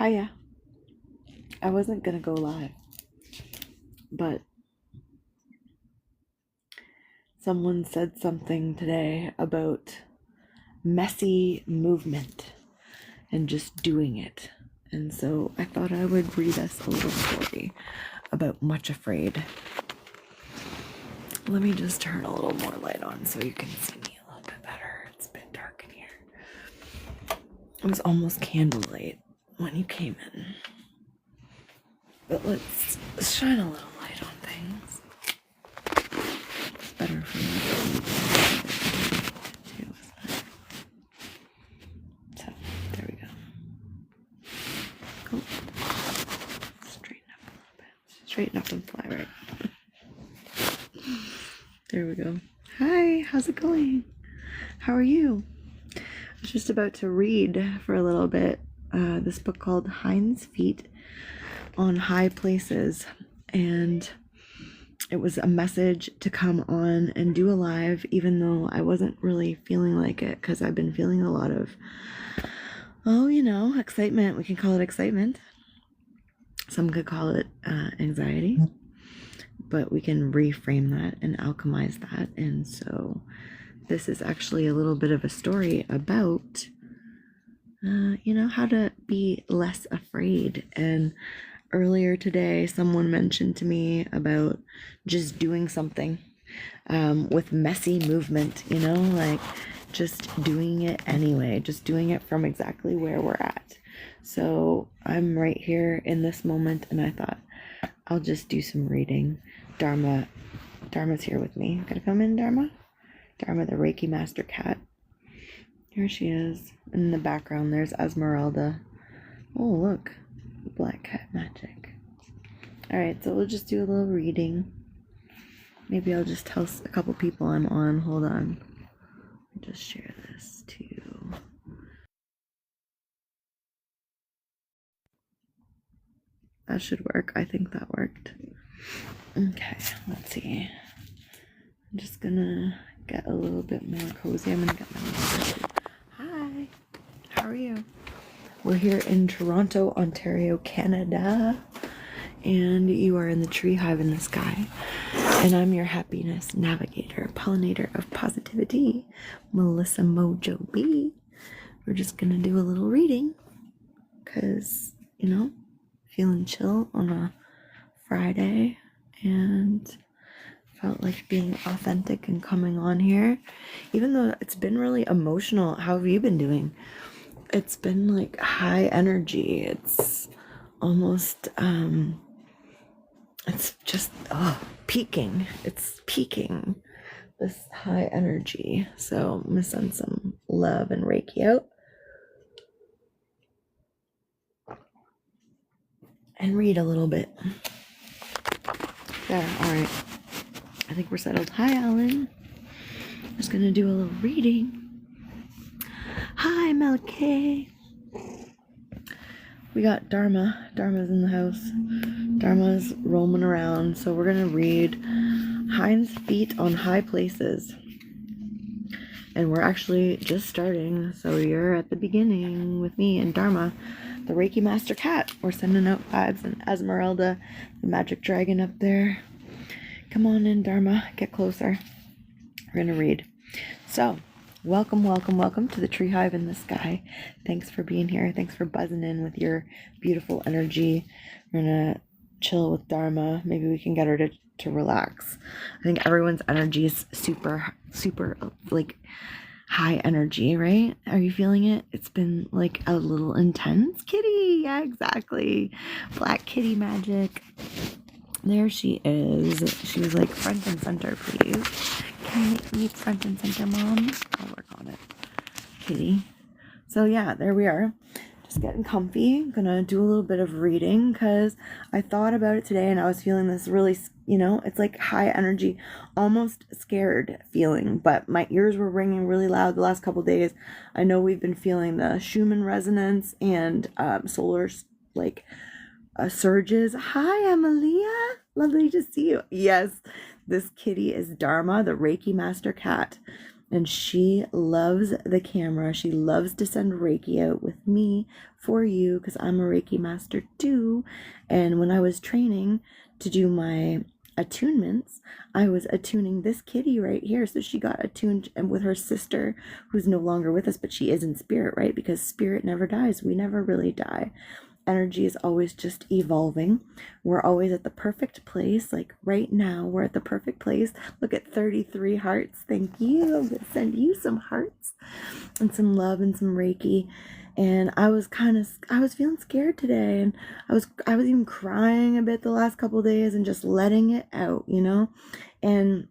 Hiya. I wasn't gonna go live, but someone said something today about messy movement and just doing it. And so I thought I would read us a little story about Much Afraid. Let me just turn a little more light on so you can see me a little bit better. It's a bit dark in here. It was almost candlelight when you came in. But let's shine a little light on things. It's better for me too, isn't it? So, there we go. Oh. Straighten up a little bit. Straighten up and fly right. There we go. Hi, how's it going? How are you? I was just about to read for a little bit this book called Hinds Feet on High Places, and it was a message to come on and do a live, even though I wasn't really feeling like it, because I've been feeling a lot of, excitement. We can call it excitement. Some could call it anxiety, but we can reframe that and alchemize that. And so this is actually a little bit of a story about how to be less afraid. And earlier today, someone mentioned to me about just doing something with messy movement, like just doing it anyway, just doing it from exactly where we're at. So I'm right here in this moment, and I thought I'll just do some reading. Dharma's here with me. Gotta come in, Dharma? Dharma, the Reiki Master Cat. Here she is. In the background, there's Esmeralda. Oh, look. Black cat magic. Alright, so we'll just do a little reading. Maybe I'll just tell a couple people I'm on. Hold on. I'll just share this too. That should work. I think that worked. Okay, let's see. I'm just gonna get a little bit more cozy. I'm gonna get my music. Hi, how are you? We're here in Toronto, Ontario, Canada, and you are in the tree hive in the sky. And I'm your happiness navigator, pollinator of positivity, Melissa Mojo B. We're just gonna do a little reading because, feeling chill on a Friday and felt like being authentic and coming on here. Even though it's been really emotional, how have you been doing? It's been like high energy. It's almost, it's just peaking. It's peaking, this high energy. So I'm gonna send some love and Reiki out. And read a little bit. There, all right. I think we're settled. Hi, Alan. I'm just gonna do a little reading. Hi, Melke. We got Dharma. Dharma's in the house. Dharma's roaming around. So we're gonna read Hinds Feet on High Places. And we're actually just starting. So you're at the beginning with me and Dharma, the Reiki Master Cat. We're sending out vibes, and Esmeralda, the magic dragon up there. Come on in, Dharma. Get closer. We're gonna read. So, welcome to the tree hive in the sky. Thanks for being here. Thanks for buzzing in with your beautiful energy. We're gonna chill with Dharma. Maybe we can get her to relax. I think everyone's energy is super like high energy, right? Are you feeling it? It's been like a little intense. Kitty, yeah, exactly. Black kitty magic. There she is. She was like front and center, please. Can you make me front and center, Mom? I'll work on it. Kitty. So yeah, there we are. Just getting comfy. Gonna do a little bit of reading because I thought about it today and I was feeling this really, it's like high energy, almost scared feeling, but my ears were ringing really loud the last couple days. I know we've been feeling the Schumann resonance and solar surges. Hi, Emilia. Lovely to see you. Yes, this kitty is Dharma, the Reiki Master Cat. And she loves the camera. She loves to send Reiki out with me for you because I'm a Reiki master too. And when I was training to do my attunements, I was attuning this kitty right here. So she got attuned and with her sister, who's no longer with us, but she is in spirit, right? Because spirit never dies. We never really die. Energy is always just evolving. We're always at the perfect place. Like right now, we're at the perfect place. Look at 33 hearts. Thank you. I'm going to send you some hearts and some love and some Reiki. And I was feeling scared today, and I was even crying a bit the last couple of days and just letting it out, you know? And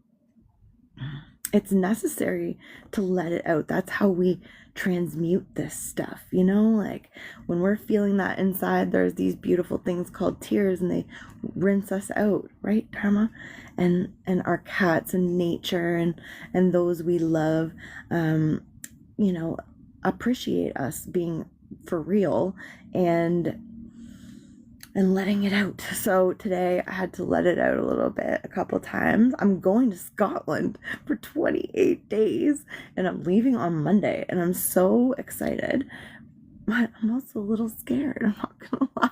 it's necessary to let it out. That's how we transmute this stuff, you know? Like when we're feeling that inside, there's these beautiful things called tears, and they rinse us out, right, Dharma? And our cats and nature and those we love, you know, appreciate us being for real and letting it out. So today I had to let it out a little bit, a couple times. I'm going to Scotland for 28 days and I'm leaving on Monday, and I'm so excited, but I'm also a little scared, I'm not gonna lie.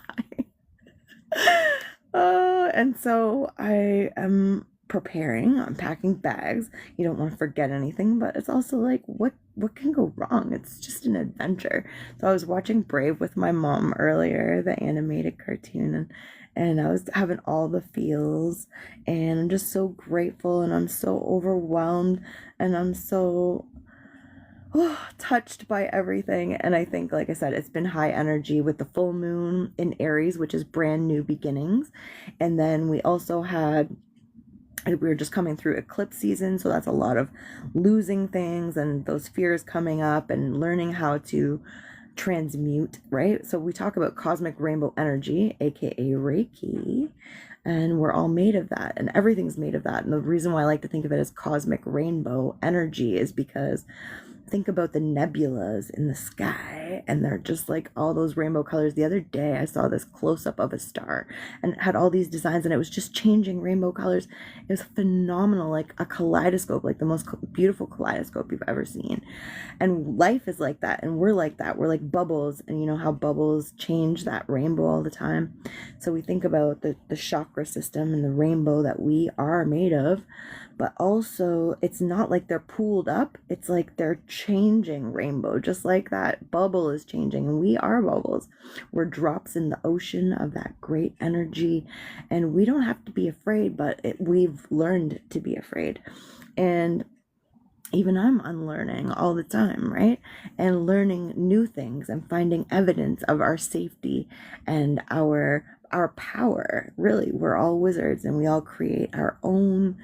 And so I am preparing, I'm packing bags. You don't want to forget anything, but it's also like, what can go wrong? It's just an adventure. So I was watching Brave with my mom earlier, the animated cartoon, and I was having all the feels, and I'm just so grateful, and I'm so overwhelmed, and I'm so touched by everything. And I think, like I said, it's been high energy with the full moon in Aries, which is brand new beginnings. And then we also had, we were just coming through eclipse season, so that's a lot of losing things and those fears coming up and learning how to transmute, right? So we talk about cosmic rainbow energy, aka Reiki, and we're all made of that, and everything's made of that. And the reason why I like to think of it as cosmic rainbow energy is because think about the nebulas in the sky, and they're just like all those rainbow colors. The other day I saw this close-up of a star, and it had all these designs, and it was just changing rainbow colors. It was phenomenal, like a kaleidoscope, like the most beautiful kaleidoscope you've ever seen. And life is like that, and we're like that. We're like bubbles, and you know how bubbles change that rainbow all the time. So we think about the chakra system and the rainbow that we are made of, but also it's not like they're pooled up, it's like they're changing rainbow, just like that bubble is changing, and we are bubbles. We're drops in the ocean of that great energy, and we don't have to be afraid, but we've learned to be afraid. And even I'm unlearning all the time, right? And learning new things and finding evidence of our safety and our power. Really, we're all wizards, and we all create our own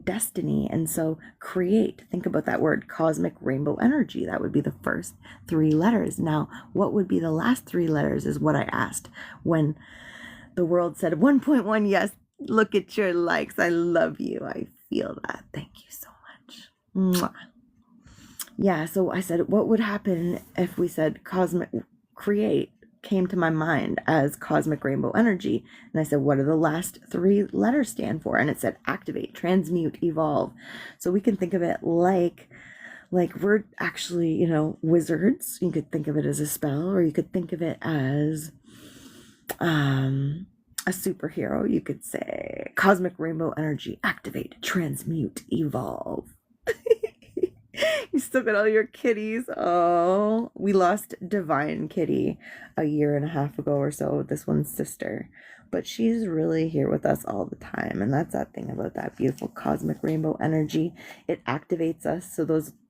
destiny. And so create, think about that word, cosmic rainbow energy. That would be the first 3 letters. Now, what would be the last 3 letters is what I asked when the world said 1.1. Yes, look at your likes. I love you. I feel that. Thank you so much. Mwah. Yeah, so I said, what would happen if we said cosmic create came to my mind as cosmic rainbow energy? And I said, what do the last 3 letters stand for? And it said activate, transmute, evolve. So we can think of it like we're actually, you know, wizards. You could think of it as a spell, or you could think of it as a superhero. You could say cosmic rainbow energy, activate, transmute, evolve. You still got all your kitties. Oh, we lost Divine Kitty a year and a half ago or so, this one's sister, but she's really here with us all the time. And that's that thing about that beautiful cosmic rainbow energy. It activates us. So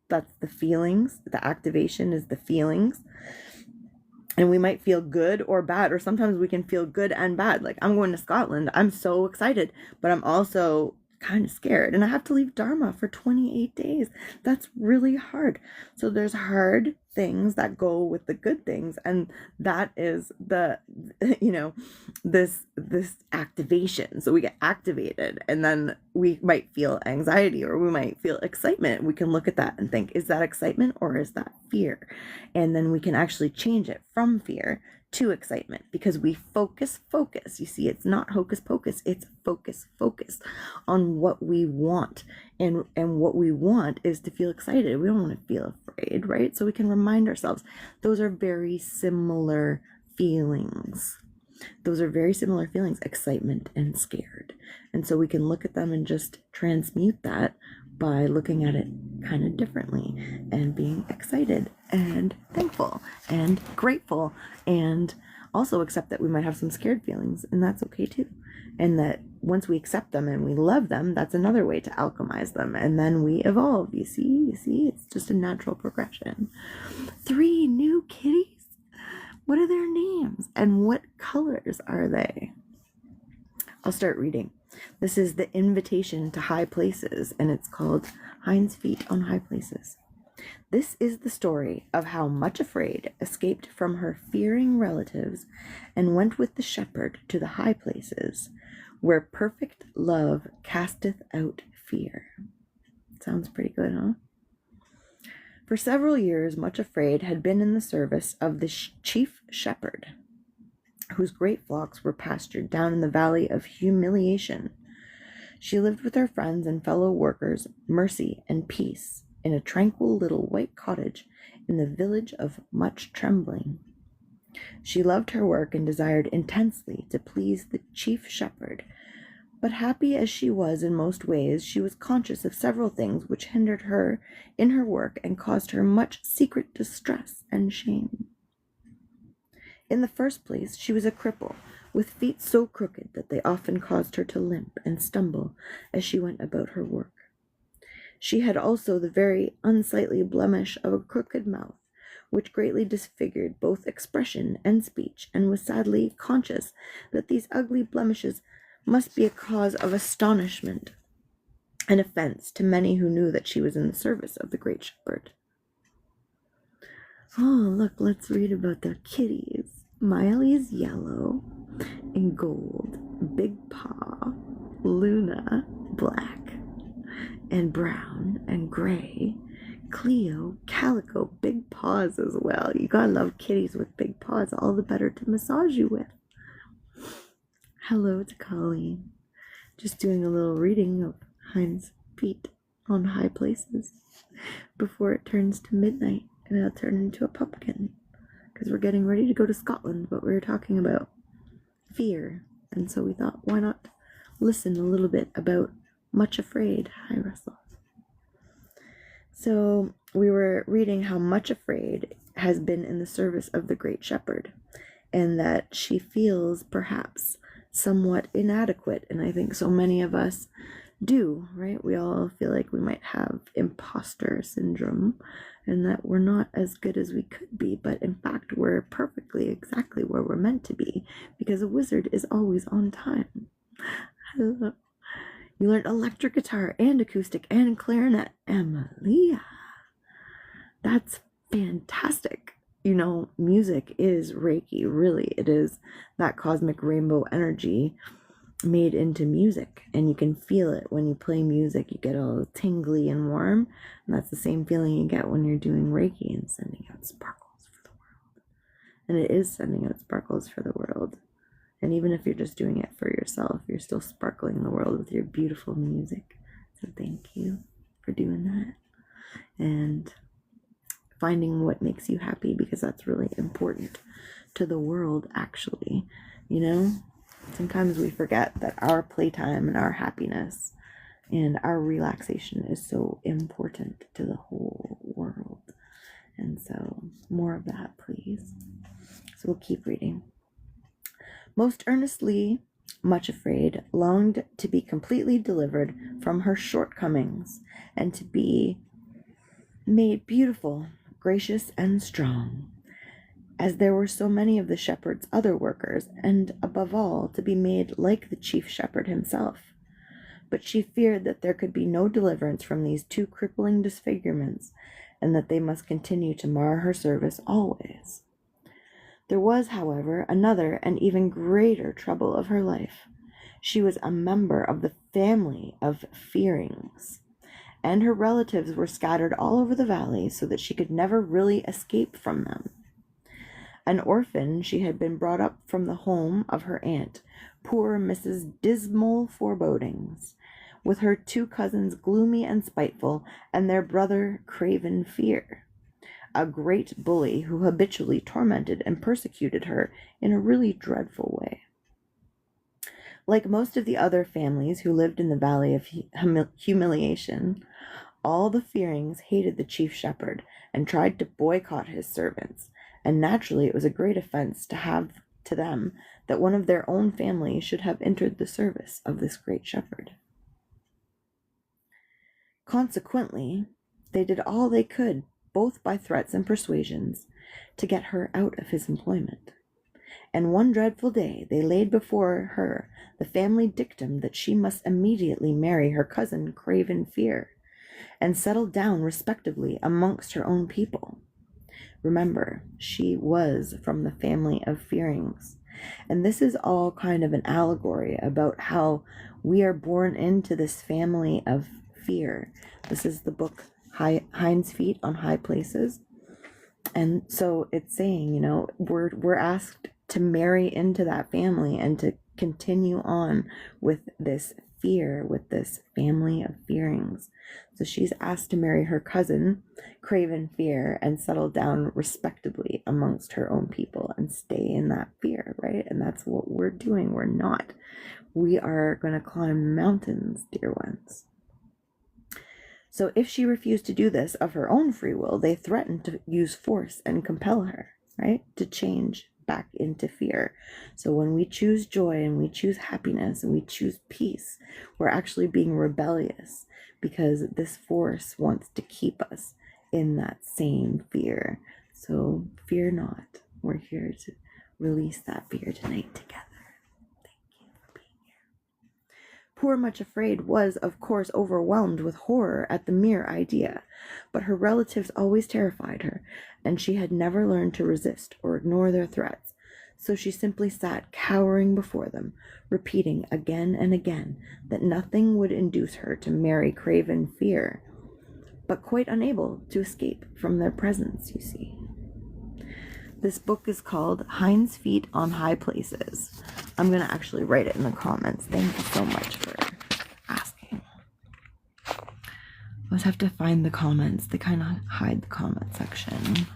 that's the feelings. The activation is the feelings. And we might feel good or bad, or sometimes we can feel good and bad. Like, I'm going to Scotland. I'm so excited, but I'm also kind of scared, and I have to leave Dharma for 28 days. That's really hard. So there's hard things that go with the good things, and that is the, you know, this activation. So we get activated, and then we might feel anxiety, or we might feel excitement. We can look at that and think, is that excitement or is that fear? And then we can actually change it from fear to excitement, because we focus. You see, it's not hocus pocus, it's focus on what we want. And what we want is to feel excited. We don't want to feel afraid, right? So we can remind ourselves those are very similar feelings. Excitement and scared. And so we can look at them and just transmute that by looking at it kind of differently and being excited and thankful and grateful, and also accept that we might have some scared feelings, and that's okay too. And that once we accept them and we love them, that's another way to alchemize them, and then we evolve. You see, it's just a natural progression. 3 new kitties. What are their names and what colors are they? I'll start reading. This is The Invitation to High Places, and it's called Hinds Feet on High Places. This is the story of how Much Afraid escaped from her fearing relatives and went with the shepherd to the high places, where perfect love casteth out fear. Sounds pretty good, huh? For several years, Much Afraid had been in the service of the chief shepherd, whose great flocks were pastured down in the valley of humiliation. She lived with her friends and fellow workers, Mercy and Peace, in a tranquil little white cottage in the village of Much Trembling. She loved her work and desired intensely to please the chief shepherd, but happy as she was in most ways, she was conscious of several things which hindered her in her work and caused her much secret distress and shame. In the first place, she was a cripple, with feet so crooked that they often caused her to limp and stumble as she went about her work. She had also the very unsightly blemish of a crooked mouth, which greatly disfigured both expression and speech, and was sadly conscious that these ugly blemishes must be a cause of astonishment and offense to many who knew that she was in the service of the great shepherd. Oh, look, let's read about the kitties. Miley's yellow and gold, Big Paw, Luna, black and brown and gray, Cleo, calico, big paws as well. You gotta love kitties with big paws, all the better to massage you with. Hello to Colleen. Just doing a little reading of Hinds Feet on High Places before it turns to midnight and I'll turn into a pumpkin, because we're getting ready to go to Scotland, but we were talking about fear, and so we thought, why not listen a little bit about Much Afraid. Hi, Russell. So we were reading how Much Afraid has been in the service of the great shepherd, and that she feels perhaps somewhat inadequate, and I think so many of us do, right? We all feel like we might have imposter syndrome and that we're not as good as we could be, but in fact we're perfectly exactly where we're meant to be, because a wizard is always on time. You learned electric guitar and acoustic and clarinet, Emilia. That's fantastic. You know, music is Reiki, really. It is that cosmic rainbow energy made into music, and you can feel it when you play music. You get all tingly and warm, and that's the same feeling you get when you're doing Reiki and sending out sparkles for the world. And it is sending out sparkles for the world. And even if you're just doing it for yourself, you're still sparkling the world with your beautiful music. So thank you for doing that. And finding what makes you happy, because that's really important to the world, actually. You know, sometimes we forget that our playtime and our happiness and our relaxation is so important to the whole world. And so more of that, please. So we'll keep reading. Most earnestly, Much Afraid longed to be completely delivered from her shortcomings and to be made beautiful, gracious, and strong, as there were so many of the shepherd's other workers, and above all, to be made like the chief shepherd himself. But she feared that there could be no deliverance from these 2 crippling disfigurements, and that they must continue to mar her service always. There was, however, another and even greater trouble of her life. She was a member of the family of Fearings, and her relatives were scattered all over the valley, so that she could never really escape from them. An orphan, she had been brought up from the home of her aunt, poor Mrs. Dismal Forebodings, with her 2 cousins gloomy and spiteful, and their brother Craven Fear, a great bully who habitually tormented and persecuted her in a really dreadful way. Like most of the other families who lived in the Valley of Humiliation, all the Fearings hated the chief shepherd and tried to boycott his servants, and naturally it was a great offense to them that one of their own family should have entered the service of this great shepherd. Consequently, they did all they could, both by threats and persuasions, to get her out of his employment. And one dreadful day they laid before her the family dictum that she must immediately marry her cousin Craven Fear, and settle down respectably amongst her own people. Remember, she was from the family of Fearings, and this is all kind of an allegory about how we are born into this family of fear. This is the book Hinds Feet on High Places, and so it's saying, you know, we're asked to marry into that family and to continue on with this fear, with this family of Fearings. So she's asked to marry her cousin, Craven Fear, and settle down respectably amongst her own people and stay in that fear, right? And that's what we're doing. We're not. We are going to climb mountains, dear ones. So if she refused to do this of her own free will, they threatened to use force and compel her, right, to change back into fear. So when we choose joy and we choose happiness and we choose peace, we're actually being rebellious because this force wants to keep us in that same fear. So fear not. We're here to release that fear tonight together. Thank you for being here. Poor Much Afraid was, of course, overwhelmed with horror at the mere idea, but her relatives always terrified her, and she had never learned to resist or ignore their threats, so she simply sat cowering before them, repeating again and again that nothing would induce her to marry Craven Fear, but quite unable to escape from their presence, you see. This book is called Hinds Feet on High Places. I'm going to actually write it in the comments. Thank you so much for asking. I always have to find the comments. They kind of hide the comment section.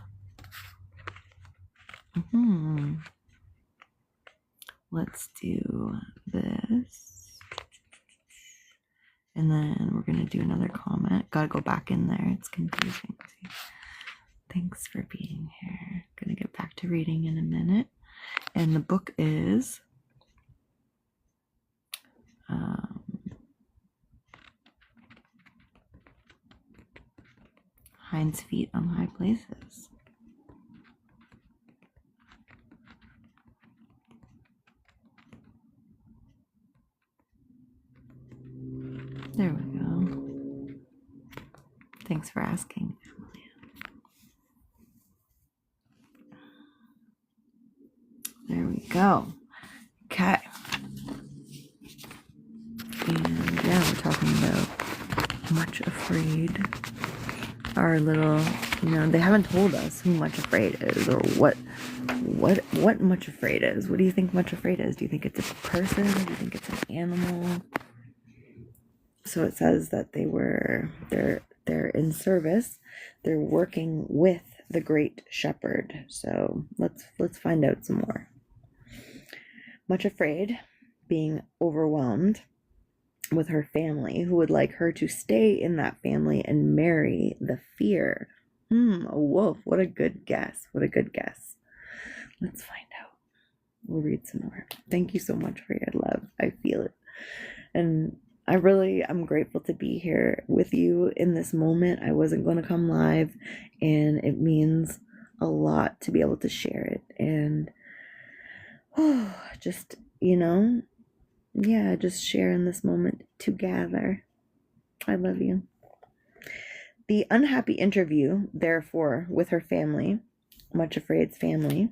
Let's do this. And then we're going to do another comment. Gotta go back in there. It's confusing. Thanks for being here. Gonna get back to reading in a minute. And the book is Hinds Feet on High Places. There we go. Thanks for asking. There we go. Okay. And yeah, we're talking about Much Afraid. Our little, you know, they haven't told us who Much Afraid is or what Much Afraid is. What do you think Much Afraid is? Do you think it's a person? Do you think it's an animal? So it says that they're in service. They're working with the great shepherd. So let's find out some more. Much afraid, being overwhelmed with her family, who would like her to stay in that family and marry the fear. A wolf. What a good guess. What a good guess. Let's find out. We'll read some more. Thank you so much for your love. I feel it. And I'm grateful to be here with you in this moment. I wasn't going to come live, and it means a lot to be able to share it. And just, you know, yeah, just sharing this moment together. I love you. The unhappy interview, therefore, with her family, Much Afraid's family,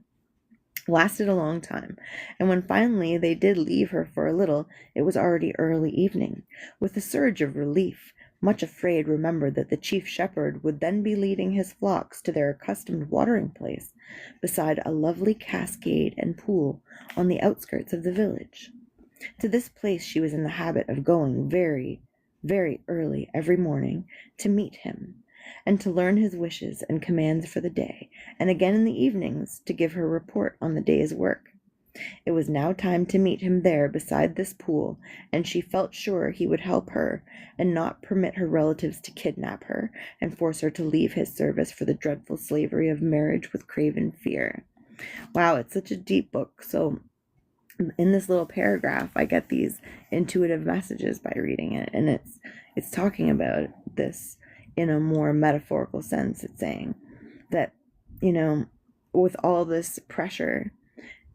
lasted a long time, and when finally they did leave her for a little, it was already early evening. With a surge of relief, Much afraid, remembered that the chief shepherd would then be leading his flocks to their accustomed watering place beside a lovely cascade and pool on the outskirts of the village. To this place she was in the habit of going very, very early every morning to meet him, and to learn his wishes and commands for the day, and again in the evenings to give her report on the day's work. It was now time to meet him there beside this pool, and she felt sure he would help her and not permit her relatives to kidnap her and force her to leave his service for the dreadful slavery of marriage with craven fear. Wow, it's such a deep book. So in this little paragraph, I get these intuitive messages by reading it, and it's talking about this in a more metaphorical sense. It's saying that, with all this pressure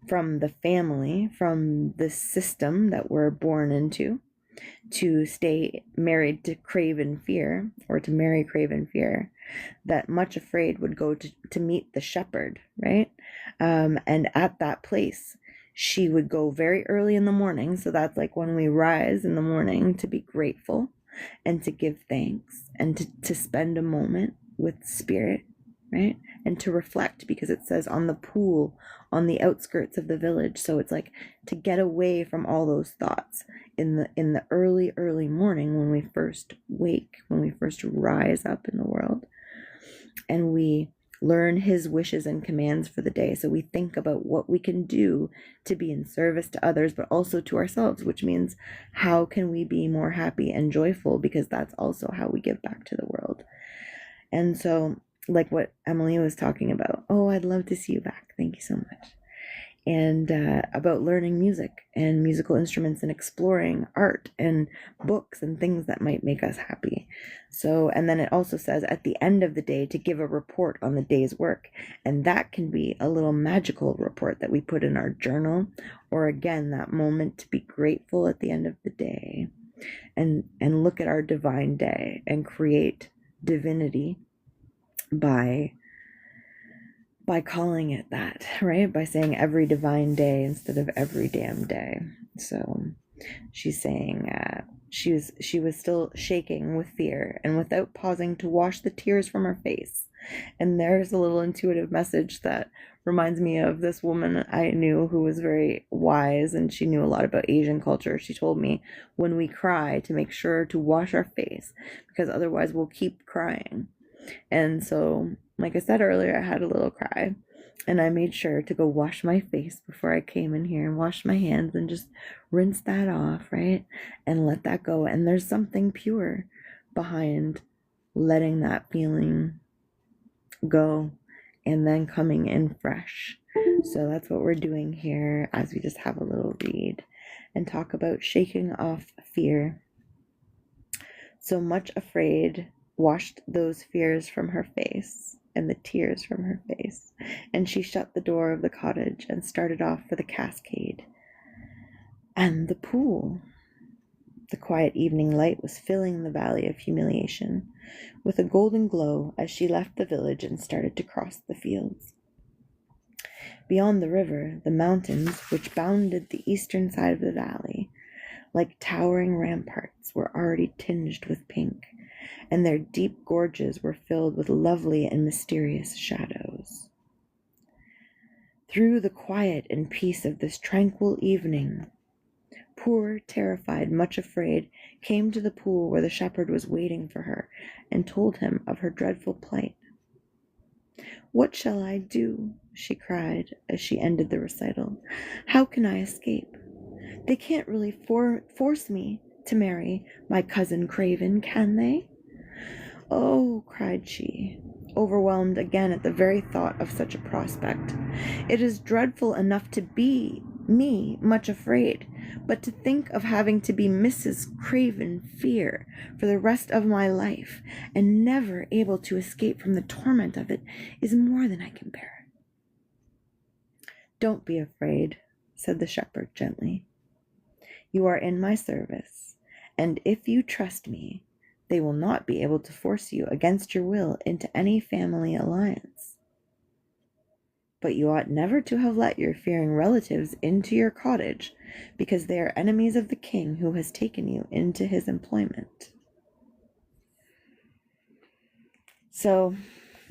from the family, from the system that we're born into, to stay married to craven fear, or to marry craven fear, that Much Afraid would go to meet the shepherd, right? And at that place, she would go very early in the morning. So that's like when we rise in the morning to be grateful and to give thanks and to spend a moment with spirit, right? And to reflect, because it says on the pool on the outskirts of the village. So it's like to get away from all those thoughts in the early morning, when we first wake, when we first rise up in the world, and we learn his wishes and commands for the day. So we think about what we can do to be in service to others, but also to ourselves, which means how can we be more happy and joyful, because that's also how we give back to the world. And so, like what Emily was talking about, oh, I'd love to see you back. Thank you so much. And about learning music and musical instruments and exploring art and books and things that might make us happy. So, and then it also says at the end of the day to give a report on the day's work. And that can be a little magical report that we put in our journal, or again, that moment to be grateful at the end of the day and look at our divine day and create divinity by calling it that, right? By saying every divine day instead of every damn day. So she's saying she was still shaking with fear, and without pausing to wash the tears from her face. And there's a little intuitive message that reminds me of this woman I knew who was very wise, and she knew a lot about Asian culture. She told me when we cry to make sure to wash our face, because otherwise we'll keep crying. And so, like I said earlier, I had a little cry, and I made sure to go wash my face before I came in here, and wash my hands and just rinse that off, right? And let that go. And there's something pure behind letting that feeling go and then coming in fresh. So that's what we're doing here as we just have a little read and talk about shaking off fear. So Much Afraid washed those fears from her face and the tears from her face, and she shut the door of the cottage and started off for the cascade and the pool. The quiet evening light was filling the Valley of Humiliation with a golden glow as she left the village and started to cross the fields. Beyond the river, the mountains, which bounded the eastern side of the valley, like towering ramparts, were already tinged with pink, and their deep gorges were filled with lovely and mysterious shadows. Through the quiet and peace of this tranquil evening, poor, terrified, Much Afraid came to the pool where the shepherd was waiting for her and told him of her dreadful plight. "What shall I do?" she cried as she ended the recital. "How can I escape? They can't really force me to marry my cousin Craven, can they?" "Oh," cried she, overwhelmed again at the very thought of such a prospect. "It is dreadful enough to be me, Much Afraid, but to think of having to be Mrs. Craven Fear for the rest of my life, and never able to escape from the torment of it, is more than I can bear." "Don't be afraid," said the shepherd gently. "You are in my service, and if you trust me, they will not be able to force you against your will into any family alliance. But you ought never to have let your fearing relatives into your cottage, because they are enemies of the king who has taken you into his employment." So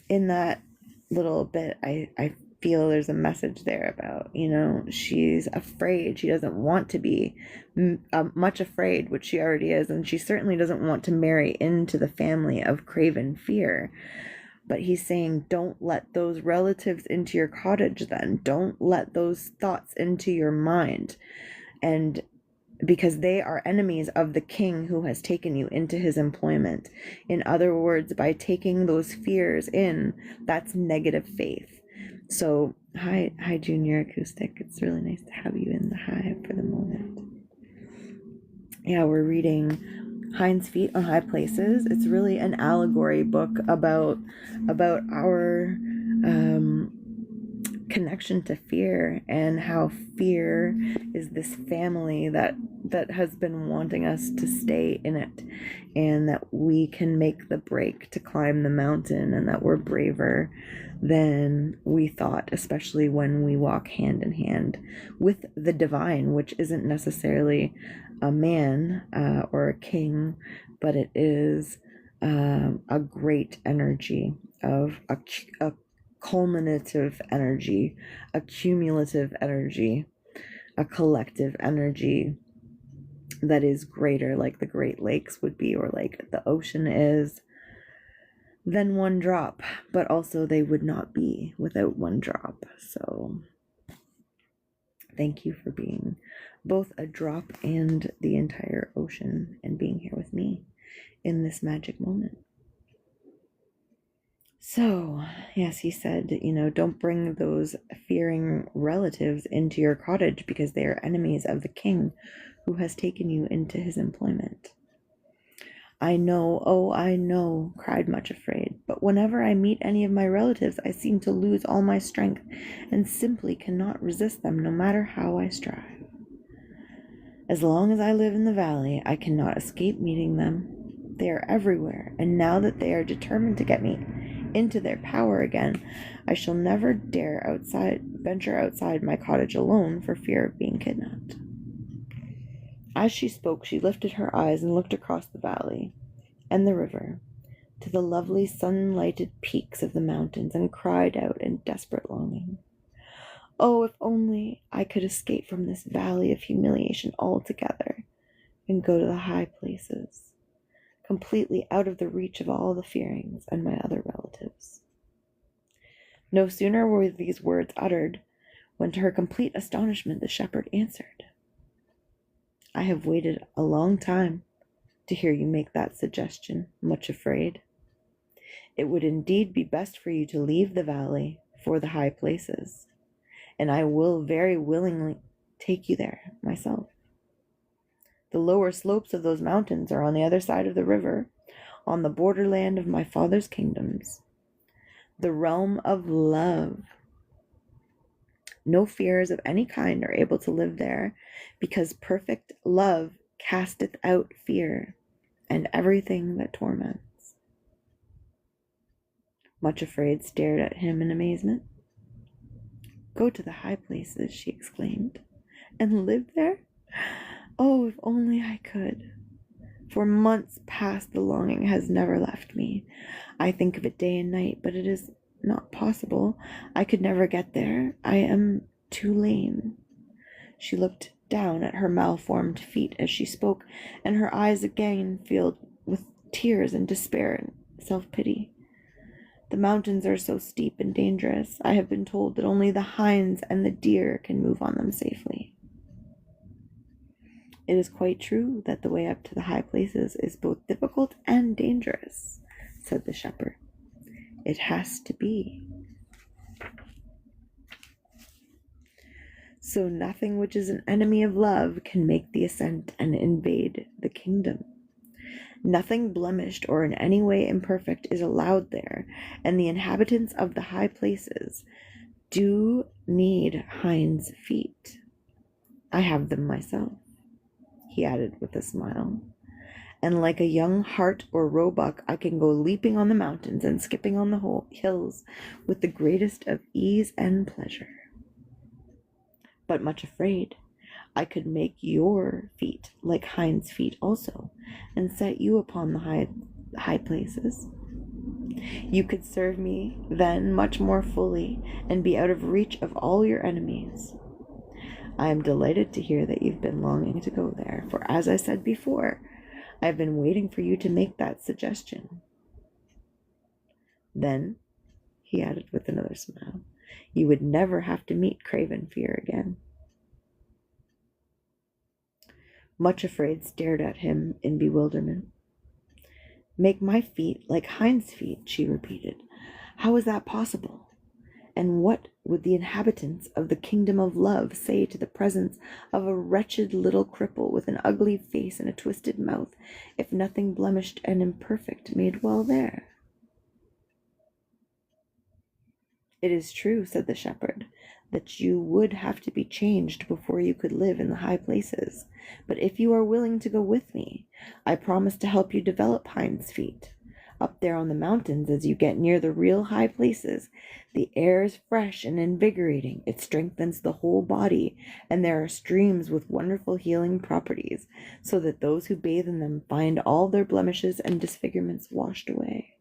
in that little bit, I feel there's a message there about, she's afraid. She doesn't want to be much afraid, which she already is, and she certainly doesn't want to marry into the family of craven fear. But he's saying, don't let those relatives into your cottage then. Don't let those thoughts into your mind. And because they are enemies of the king who has taken you into his employment. In other words, by taking those fears in, that's negative faith. So, hi, Junior Acoustic. It's really nice to have you in the hive for the moment. Yeah, we're reading Hinds Feet on High Places. It's really an allegory book about our connection to fear, and how fear is this family that has been wanting us to stay in it, and that we can make the break to climb the mountain, and that we're braver than we thought, especially when we walk hand in hand with the divine, which isn't necessarily a man or a king, but it is a great energy of a culminative energy, a cumulative energy, a collective energy that is greater, like the Great Lakes would be, or like the ocean is, than one drop, but also they would not be without one drop. So thank you for being both a drop and the entire ocean, and being here with me in this magic moment. So, yes, he said, don't bring those fearing relatives into your cottage, because they are enemies of the king who has taken you into his employment. I know, oh, I know, cried Much Afraid, but whenever I meet any of my relatives, I seem to lose all my strength and simply cannot resist them, no matter how I strive. As long as I live in the valley, I cannot escape meeting them. They are everywhere, and now that they are determined to get me into their power again, I shall never dare venture outside my cottage alone for fear of being kidnapped. As she spoke, she lifted her eyes and looked across the valley and the river to the lovely sun-lighted peaks of the mountains, and cried out in desperate longing, "Oh, if only I could escape from this valley of humiliation altogether, and go to the high places, completely out of the reach of all the Fearings and my other relatives." No sooner were these words uttered, when to her complete astonishment the shepherd answered, "I have waited a long time to hear you make that suggestion, Much Afraid. It would indeed be best for you to leave the valley for the high places, and I will very willingly take you there myself. The lower slopes of those mountains are on the other side of the river, on the borderland of my father's kingdoms, the realm of love. No fears of any kind are able to live there, because perfect love casteth out fear and everything that torments." Much Afraid stared at him in amazement. "Go to the high places," she exclaimed, "and live there? Oh, if only I could! For months past the longing has never left me. I think of it day and night, but it is not possible. I could never get there. I am too lame." She looked down at her malformed feet as she spoke, and her eyes again filled with tears and despair and self-pity. "The mountains are so steep and dangerous. I have been told that only the hinds and the deer can move on them safely." "It is quite true that the way up to the high places is both difficult and dangerous," said the shepherd. "It has to be. So nothing which is an enemy of love can make the ascent and invade the kingdom. Nothing blemished or in any way imperfect is allowed there, and the inhabitants of the high places do need hinds' feet. I have them myself," he added with a smile, "and like a young hart or roebuck, I can go leaping on the mountains and skipping on the hills with the greatest of ease and pleasure. But Much Afraid, I could make your feet like hinds' feet also, and set you upon the high places. You could serve me then much more fully and be out of reach of all your enemies. I am delighted to hear that you've been longing to go there, for as I said before, I've been waiting for you to make that suggestion. Then, he added with another smile, you would never have to meet Craven Fear again. Much Afraid stared at him in bewilderment. Make my feet like Hinds' feet, she repeated. How is that possible? And what would the inhabitants of the kingdom of love say to the presence of a wretched little cripple with an ugly face and a twisted mouth, if nothing blemished and imperfect made well there? It is true, said the shepherd, that you would have to be changed before you could live in the high places. But if you are willing to go with me, I promise to help you develop Hinds' feet. Up there on the mountains, as you get near the real high places, the air is fresh and invigorating. It strengthens the whole body, and there are streams with wonderful healing properties, so that those who bathe in them find all their blemishes and disfigurements washed away.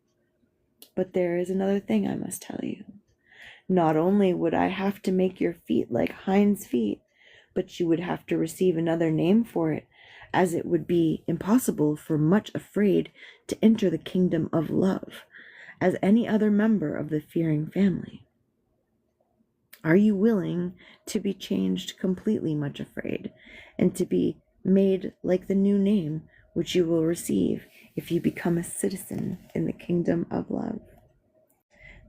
But there is another thing I must tell you. Not only would I have to make your feet like Hinds' feet, but you would have to receive another name for it, as it would be impossible for Much Afraid to enter the kingdom of love, as any other member of the fearing family. Are you willing to be changed completely, Much Afraid, and to be made like the new name which you will receive if you become a citizen in the kingdom of love?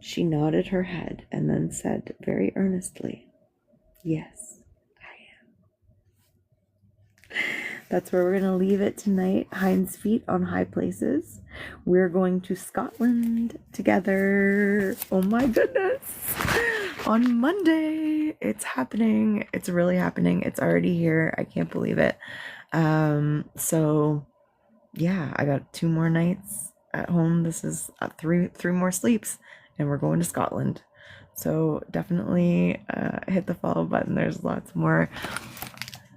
She nodded her head and then said very earnestly, yes, I am. That's where we're going to leave it tonight. Hinds' Feet on High Places. We're going to Scotland together. Oh my goodness. On Monday. It's happening. It's really happening. It's already here. I can't believe it. So yeah, I got 2 more nights at home. This is 3 more sleeps. And we're going to Scotland. So definitely hit the follow button. There's lots more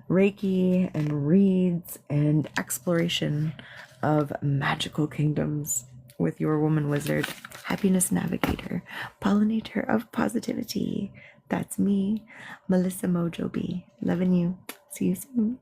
Reiki and reads and exploration of magical kingdoms with your woman wizard, happiness navigator, pollinator of positivity. That's me, Melissa Mojo B. Loving you. See you soon.